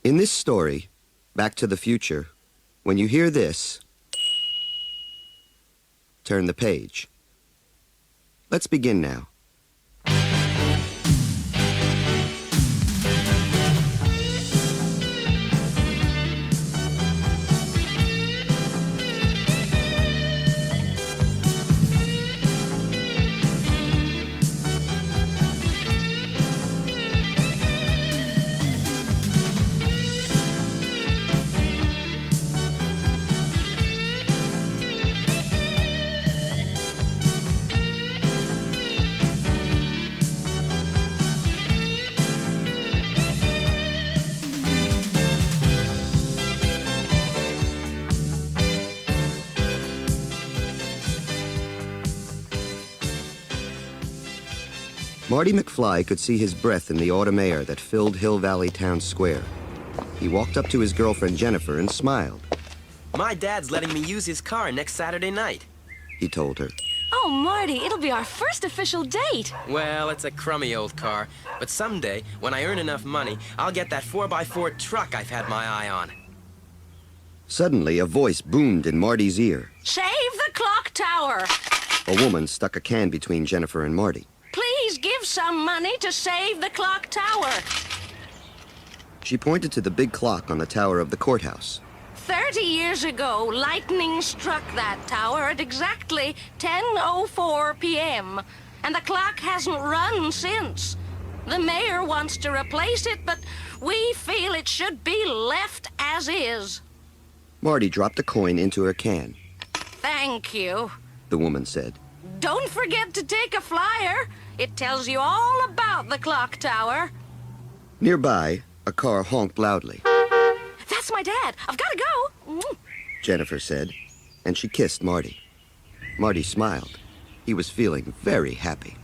In this story, Back to the Future, when you hear this, turn the page. Let's begin now. Marty McFly could see his breath in the autumn air that filled Hill Valley Town Square. He walked up to his girlfriend Jennifer and smiled. My dad's letting me use his car next Saturday night, he told her. Oh, Marty, it'll be our first official date. Well, it's a crummy old car, but someday, when I earn enough money, I'll get that 4x4 truck I've had my eye on. Suddenly, a voice boomed in Marty's ear. Shave the clock tower. A woman stuck a can between Jennifer and Marty. Please give some money to save the clock tower. She pointed to the big clock on the tower of the courthouse. 30 years ago, lightning struck that tower at exactly 10:04 p.m., and the clock hasn't run since. The mayor wants to replace it, but we feel it should be left as is. Marty dropped a coin into her can. Thank you. The woman said. Don't forget to take a flyer. It tells you all about the clock tower. Nearby, a car honked loudly. That's my dad. I've got to go. Jennifer said, and she kissed Marty. Marty smiled. He was feeling very happy.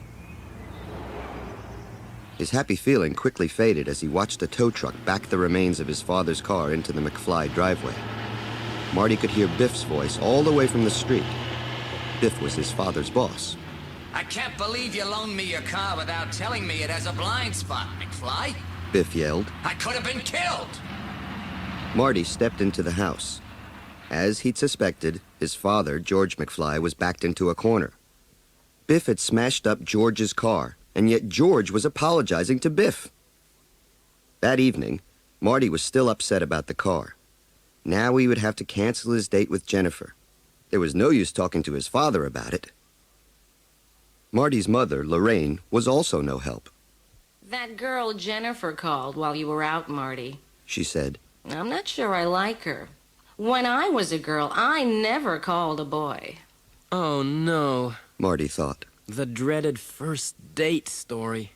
His happy feeling quickly faded as he watched a tow truck back the remains of his father's car into the McFly driveway. Marty could hear Biff's voice all the way from the street. Biff was his father's boss. I can't believe you loaned me your car without telling me it has a blind spot, McFly. Biff yelled. I could have been killed. Marty stepped into the house. As he'd suspected, his father, George McFly, was backed into a corner. Biff had smashed up George's car, and yet George was apologizing to Biff. That evening, Marty was still upset about the car. Now he would have to cancel his date with Jennifer. There was no use talking to his father about it. Marty's mother, Lorraine, was also no help. That girl Jennifer called while you were out, Marty. She said. I'm not sure I like her. When I was a girl, I never called a boy. Oh, no. Marty thought. The dreaded first date story.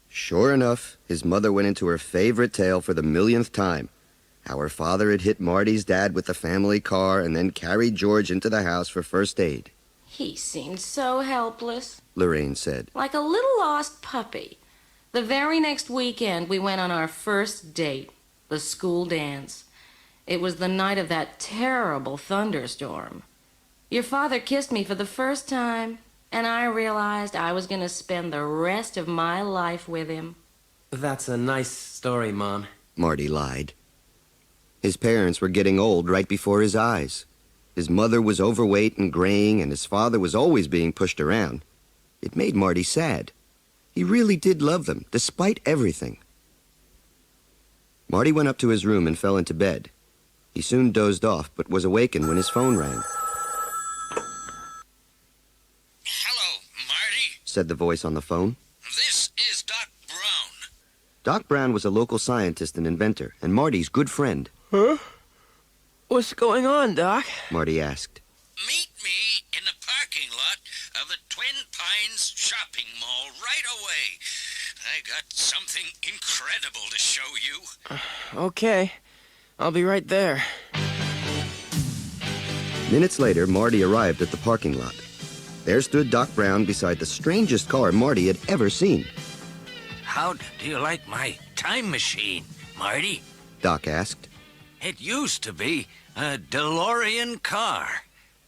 Sure enough, his mother went into her favorite tale for the millionth time. How her father had hit Marty's dad with the family car and then carried George into the house for first aid. He seemed so helpless. Lorraine said. Like a little lost puppy. The very next weekend, we went on our first date, the school dance. It was the night of that terrible thunderstorm. Your father kissed me for the first time, and I realized I was going to spend the rest of my life with him. That's a nice story, Mom. Marty lied. His parents were getting old right before his eyes. His mother was overweight and graying, and his father was always being pushed around. It made Marty sad. He really did love them, despite everything. Marty went up to his room and fell into bed. He soon dozed off, but was awakened when his phone rang. Hello, Marty, said the voice on the phone. This is Doc Brown. Doc Brown was a local scientist and inventor, and Marty's good friend. Huh? What's going on, Doc? Marty asked. Meet me in the parking lot of the Twin Pines shopping mall right away. I got something incredible to show you. Okay. I'll be right there. Minutes later, Marty arrived at the parking lot. There stood Doc Brown beside the strangest car Marty had ever seen. How do you like my time machine, Marty? Doc asked. It used to be a DeLorean car,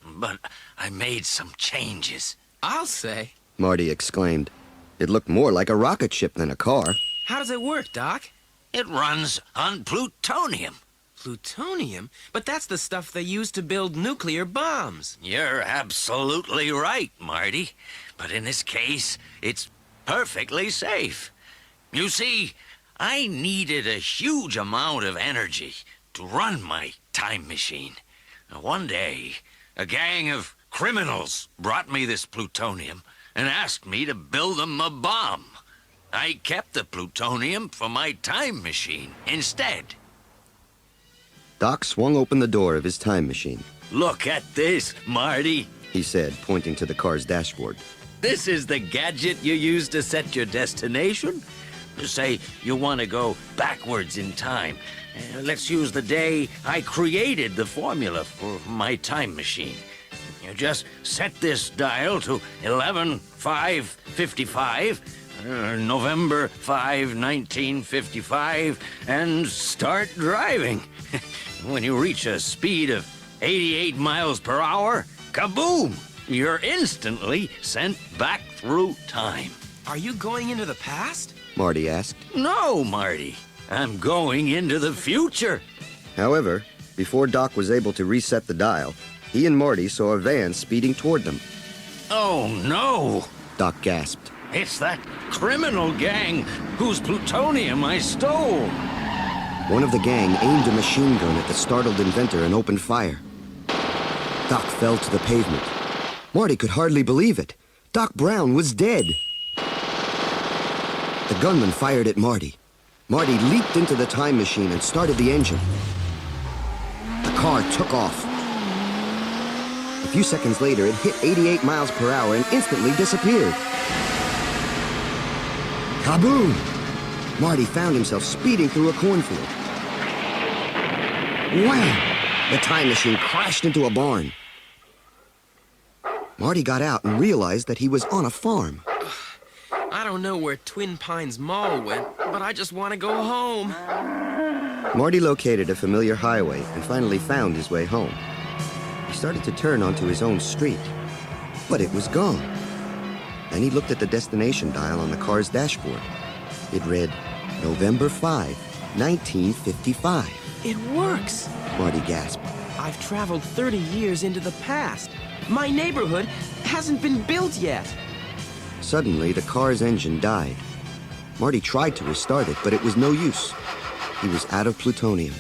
but I made some changes. I'll say. Marty exclaimed. It looked more like a rocket ship than a car. How does it work, Doc? It runs on plutonium. Plutonium? But that's the stuff they use to build nuclear bombs. You're absolutely right, Marty. But in this case, it's perfectly safe. You see, I needed a huge amount of energy to run my time machine. One day, a gang of criminals brought me this plutonium and asked me to build them a bomb. I kept the plutonium for my time machine instead. Doc swung open the door of his time machine. Look at this, Marty. He said, pointing to the car's dashboard. This is the gadget you use to set your destination. Say you want to go backwards in time. Let's use the day I created the formula for my time machine. You just set this dial to 11/5/55, November 5, 1955, and start driving. When you reach a speed of 88 miles per hour, kaboom! You're instantly sent back through time. Are you going into the past? Marty asked. No, Marty. I'm going into the future. However, before Doc was able to reset the dial, he and Marty saw a van speeding toward them. Oh, no! Doc gasped. It's that criminal gang whose plutonium I stole. One of the gang aimed a machine gun at the startled inventor and opened fire. Doc fell to the pavement. Marty could hardly believe it. Doc Brown was dead. The gunman fired at Marty. Marty leaped into the time machine and started the engine. The car took off. A few seconds later, it hit 88 miles per hour and instantly disappeared. Kaboom! Marty found himself speeding through a cornfield. Wham! The time machine crashed into a barn. Marty got out and realized that he was on a farm. I don't know where Twin Pines Mall went, but I just want to go home. Marty located a familiar highway and finally found his way home. He started to turn onto his own street, but it was gone. Then he looked at the destination dial on the car's dashboard. It read, November 5, 1955. It works! Marty gasped. I've traveled 30 years into the past. My neighborhood hasn't been built yet. Suddenly, the car's engine died. Marty tried to restart it, but it was no use. He was out of plutonium.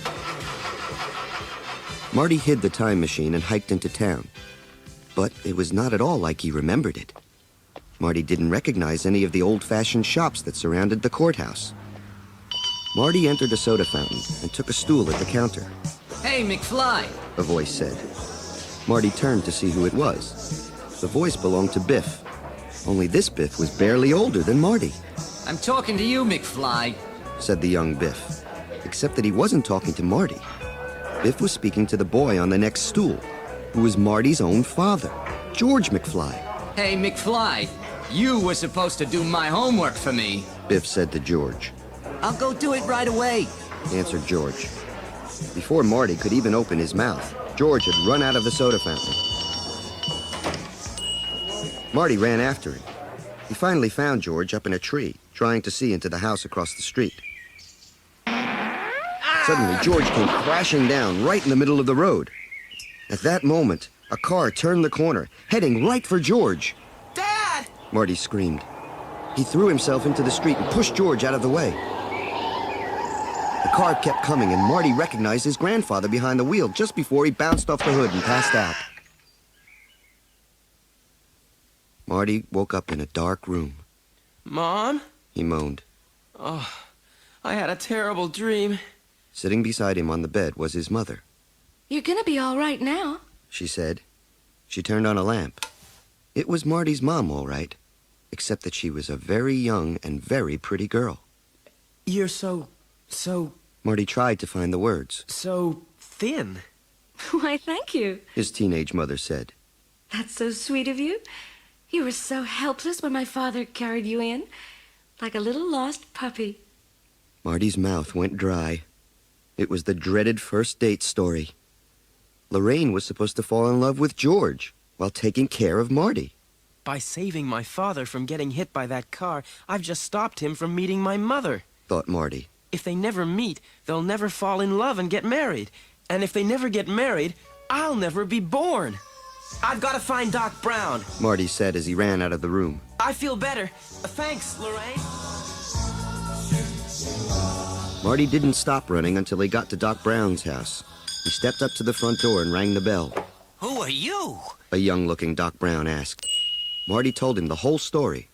Marty hid the time machine and hiked into town. But it was not at all like he remembered it. Marty didn't recognize any of the old-fashioned shops that surrounded the courthouse. Marty entered a soda fountain and took a stool at the counter. Hey, McFly! A voice said. Marty turned to see who it was. The voice belonged to Biff. Only this Biff was barely older than Marty. I'm talking to you, McFly. Said the young Biff. Except that he wasn't talking to Marty. Biff was speaking to the boy on the next stool, who was Marty's own father, George McFly. Hey, McFly, you were supposed to do my homework for me. Biff said to George. I'll go do it right away. Answered George. Before Marty could even open his mouth, George had run out of the soda fountain. Marty ran after him. He finally found George up in a tree, trying to see into the house across the street. Suddenly, George came crashing down right in the middle of the road. At that moment, a car turned the corner, heading right for George. Dad! Marty screamed. He threw himself into the street and pushed George out of the way. The car kept coming, and Marty recognized his grandfather behind the wheel just before he bounced off the hood and passed out. Marty woke up in a dark room. Mom? He moaned. Oh, I had a terrible dream. Sitting beside him on the bed was his mother. You're gonna be all right now. She said. She turned on a lamp. It was Marty's mom, all right, except that she was a very young and very pretty girl. You're so Marty tried to find the words. thin. Why, thank you. His teenage mother said. That's so sweet of you. You were so helpless when my father carried you in, like a little lost puppy. Marty's mouth went dry. It was the dreaded first date story. Lorraine was supposed to fall in love with George while taking care of Marty. By saving my father from getting hit by that car, I've just stopped him from meeting my mother. Thought Marty. If they never meet, they'll never fall in love and get married. And if they never get married, I'll never be born. I've got to find Doc Brown. Marty said as he ran out of the room. I feel better. Thanks, Lorraine. Marty didn't stop running until he got to Doc Brown's house. He stepped up to the front door and rang the bell. Who are you? A young-looking Doc Brown asked. Marty told him the whole story,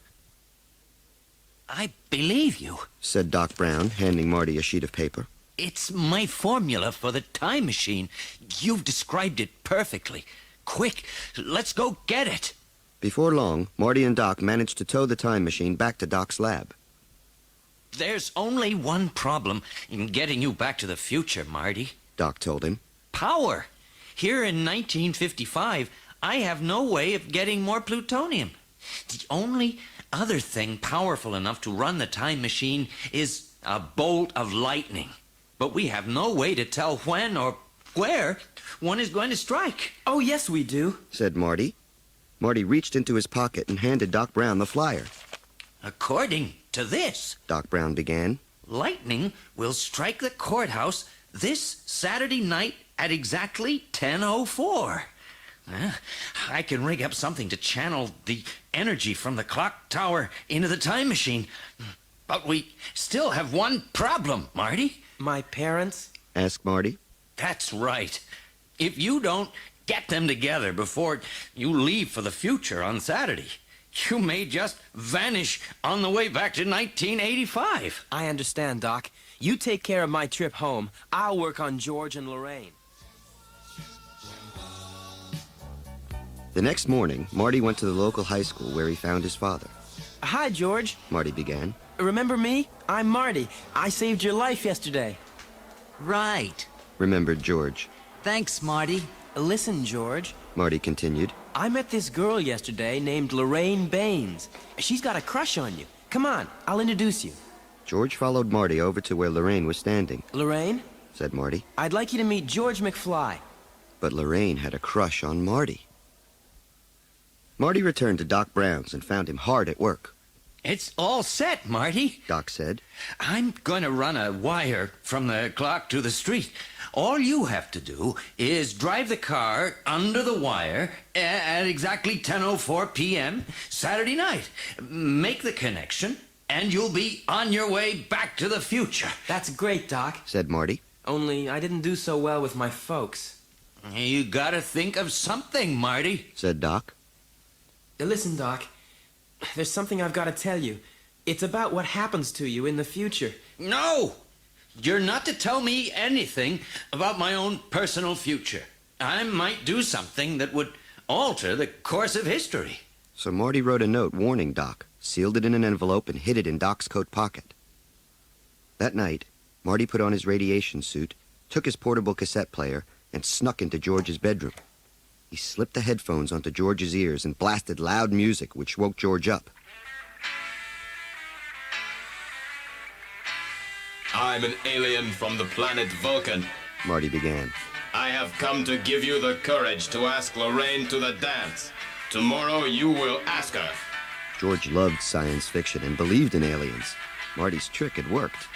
I believe you. said Doc Brown, handing Marty a sheet of paper. It's my formula for the time machine. You've described it perfectly. Quick, let's go get it. Before long, Marty and Doc managed to tow the time machine back to Doc's lab. There's only one problem in getting you back to the future, Marty. Doc told him. Power. Here in 1955, I have no way of getting more plutonium. The only other thing powerful enough to run the time machine is a bolt of lightning. But we have no way to tell when or where one is going to strike. Oh, yes, we do. Said Marty. Marty reached into his pocket and handed Doc Brown the flyer. According to this, Doc Brown began. lightning will strike the courthouse this Saturday night at exactly 10:04. I can rig up something to channel the energy from the clock tower into the time machine. But we still have one problem, Marty. My parents? Asked Marty. That's right. If you don't get them together before you leave for the future on Saturday, you may just vanish on the way back to 1985. I understand, Doc. You take care of my trip home. I'll work on George and Lorraine. The next morning, Marty went to the local high school where he found his father. Hi, George. Marty began. Remember me? I'm Marty. I saved your life yesterday. Right. Remembered George. Thanks, Marty. Listen, George. Marty continued. I met this girl yesterday named Lorraine Baines. She's got a crush on you. Come on, I'll introduce you. George followed Marty over to where Lorraine was standing. Lorraine, Said Marty. I'd like you to meet George McFly. But Lorraine had a crush on Marty. Marty returned to Doc Brown's and found him hard at work. It's all set, Marty. Doc said. I'm going to run a wire from the clock to the street. All you have to do is drive the car under the wire at exactly 10:04 p.m. Saturday night. Make the connection, and you'll be on your way back to the future. That's great, Doc. Said Marty. Only I didn't do so well with my folks. You gotta think of something, Marty. Said Doc. Listen, Doc. There's something I've got to tell you. It's about what happens to you in the future. No! You're not to tell me anything about my own personal future. I might do something that would alter the course of history. So Marty wrote a note warning Doc, sealed it in an envelope, and hid it in Doc's coat pocket. That night, Marty put on his radiation suit, took his portable cassette player, and snuck into George's bedroom. He slipped the headphones onto George's ears and blasted loud music, which woke George up. I'm an alien from the planet Vulcan. Marty began. I have come to give you the courage to ask Lorraine to the dance. Tomorrow you will ask her. George loved science fiction and believed in aliens. Marty's trick had worked.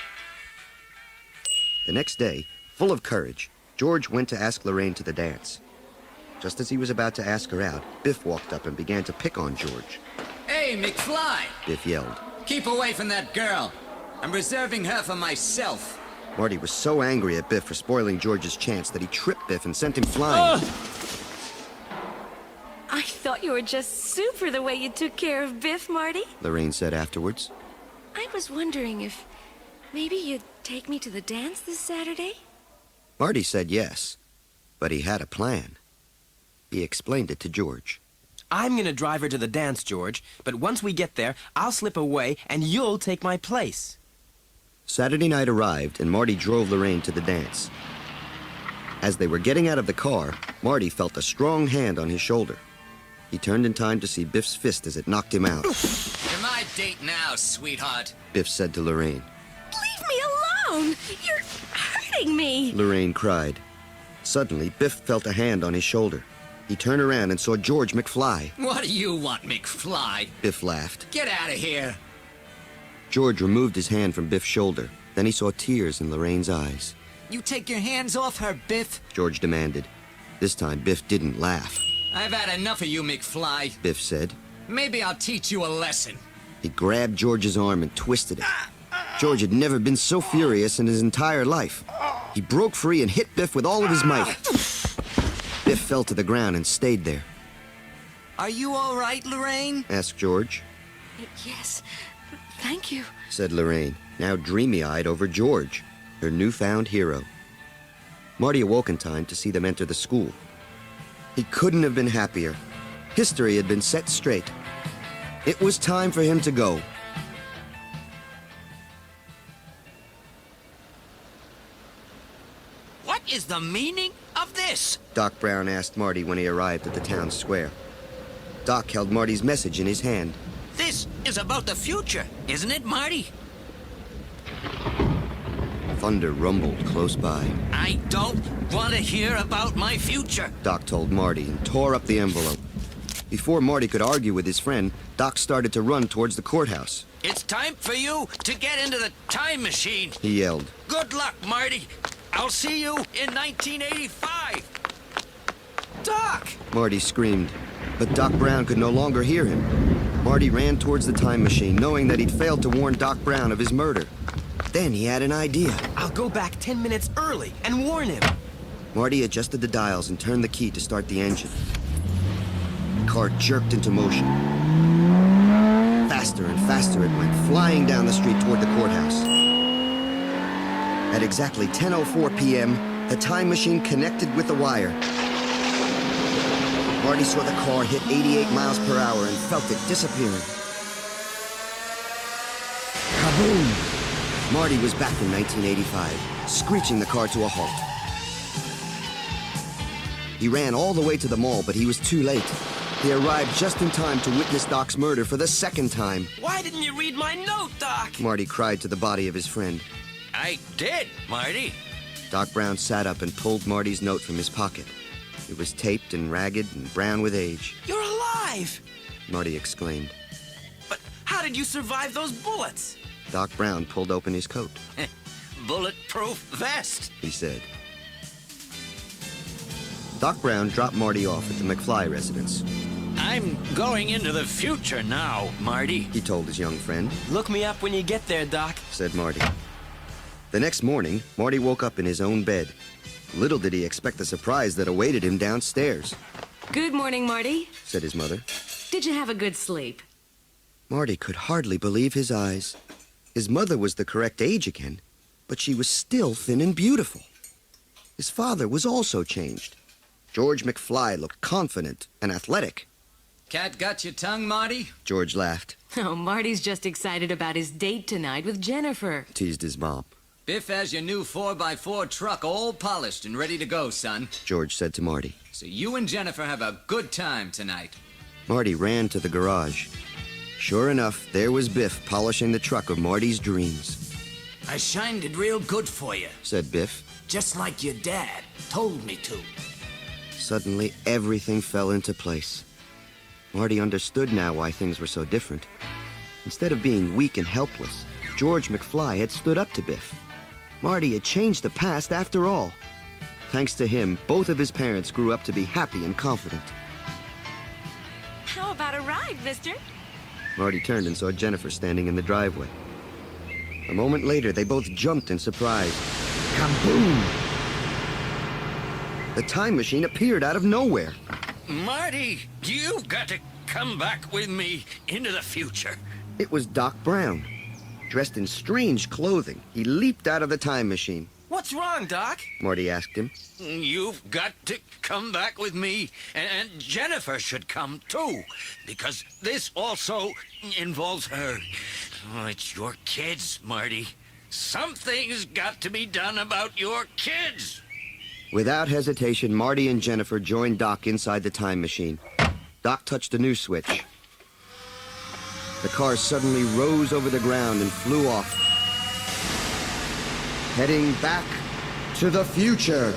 The next day, full of courage, George went to ask Lorraine to the dance. Just as he was about to ask her out, Biff walked up and began to pick on George. Hey, McFly! Biff yelled. Keep away from that girl. I'm reserving her for myself. Marty was so angry at Biff for spoiling George's chance that he tripped Biff and sent him flying. I thought you were just super the way you took care of Biff, Marty. Lorraine said afterwards. I was wondering if maybe you'd take me to the dance this Saturday? Marty said yes, but he had a plan. He explained it to George. I'm going to drive her to the dance, George, but once we get there, I'll slip away and you'll take my place. Saturday night arrived and Marty drove Lorraine to the dance. As they were getting out of the car, Marty felt a strong hand on his shoulder. He turned in time to see Biff's fist as it knocked him out. You're my date now, sweetheart. Biff said to Lorraine. Leave me alone! You're hurting me! Lorraine cried. Suddenly, Biff felt a hand on his shoulder. He turned around and saw George McFly. What do you want, McFly? Biff laughed. Get out of here. George removed his hand from Biff's shoulder Then he saw tears in Lorraine's eyes. You take your hands off her, Biff. George demanded. This time, Biff didn't laugh. I've had enough of you, McFly. Biff said. Maybe I'll teach you a lesson. He grabbed George's arm and twisted it. George had never been so furious in his entire life. He broke free and hit Biff with all of his might. Biff fell to the ground and stayed there. Are you all right, Lorraine? Asked George. Yes. Thank you. Said Lorraine, now dreamy-eyed over George, her newfound hero. Marty awoke in time to see them enter the school. He couldn't have been happier. History had been set straight. It was time for him to go. What is the meaning of this? Doc Brown asked Marty when he arrived at the town square. Doc held Marty's message in his hand. This is about the future, isn't it, Marty? Thunder rumbled close by. I don't want to hear about my future. Doc told Marty and tore up the envelope. Before Marty could argue with his friend, Doc started to run towards the courthouse. It's time for you to get into the time machine. He yelled. Good luck, Marty. I'll see you in 1985. Doc! Marty screamed, but Doc Brown could no longer hear him. Marty ran towards the time machine, knowing that he'd failed to warn Doc Brown of his murder. Then he had an idea. I'll go back 10 minutes early and warn him. Marty adjusted the dials and turned the key to start the engine. The car jerked into motion. Faster and faster it went, flying down the street toward the courthouse. At exactly 10:04 p.m., the time machine connected with the wire. Marty saw the car hit 88 miles per hour and felt it disappearing. Kaboom! Marty was back in 1985, screeching the car to a halt. He ran all the way to the mall, but he was too late. He arrived just in time to witness Doc's murder for the second time. Why didn't you read my note, Doc? Marty cried to the body of his friend. I did, Marty. Doc Brown sat up and pulled Marty's note from his pocket. It was taped and ragged and brown with age. You're alive! Marty exclaimed. But how did you survive those bullets? Doc Brown pulled open his coat. Bulletproof vest. He said. Doc Brown dropped Marty off at the McFly residence. I'm going into the future now, Marty. He told his young friend. Look me up when you get there, Doc. Said Marty. The next morning, Marty woke up in his own bed. Little did he expect the surprise that awaited him downstairs. Good morning, Marty. Said his mother. Did you have a good sleep? Marty could hardly believe his eyes. His mother was the correct age again, but she was still thin and beautiful. His father was also changed. George McFly looked confident and athletic. Cat got your tongue, Marty? George laughed, Oh, Marty's just excited about his date tonight with Jennifer. teased his mom. Biff has your new 4x4 truck all polished and ready to go, son. George said to Marty. So you and Jennifer have a good time tonight. Marty ran to the garage. Sure enough, there was Biff polishing the truck of Marty's dreams. I shined it real good for you, Said Biff. just like your dad told me to. Suddenly, everything fell into place. Marty understood now why things were so different. Instead of being weak and helpless, George McFly had stood up to Biff. Marty had changed the past after all. Thanks to him, both of his parents grew up to be happy and confident. How about a ride, mister? Marty turned and saw Jennifer standing in the driveway. A moment later, they both jumped in surprise. Kaboom! The time machine appeared out of nowhere. Marty, you've got to come back with me into the future. It was Doc Brown. Dressed in strange clothing, he leaped out of the time machine. What's wrong, Doc? Marty asked him. You've got to come back with me, and Jennifer should come too, because this also involves her. Oh, it's your kids, Marty. Something's got to be done about your kids. Without hesitation, Marty and Jennifer joined Doc inside the time machine. Doc touched a new switch. The car suddenly rose over the ground and flew off, heading back to the future.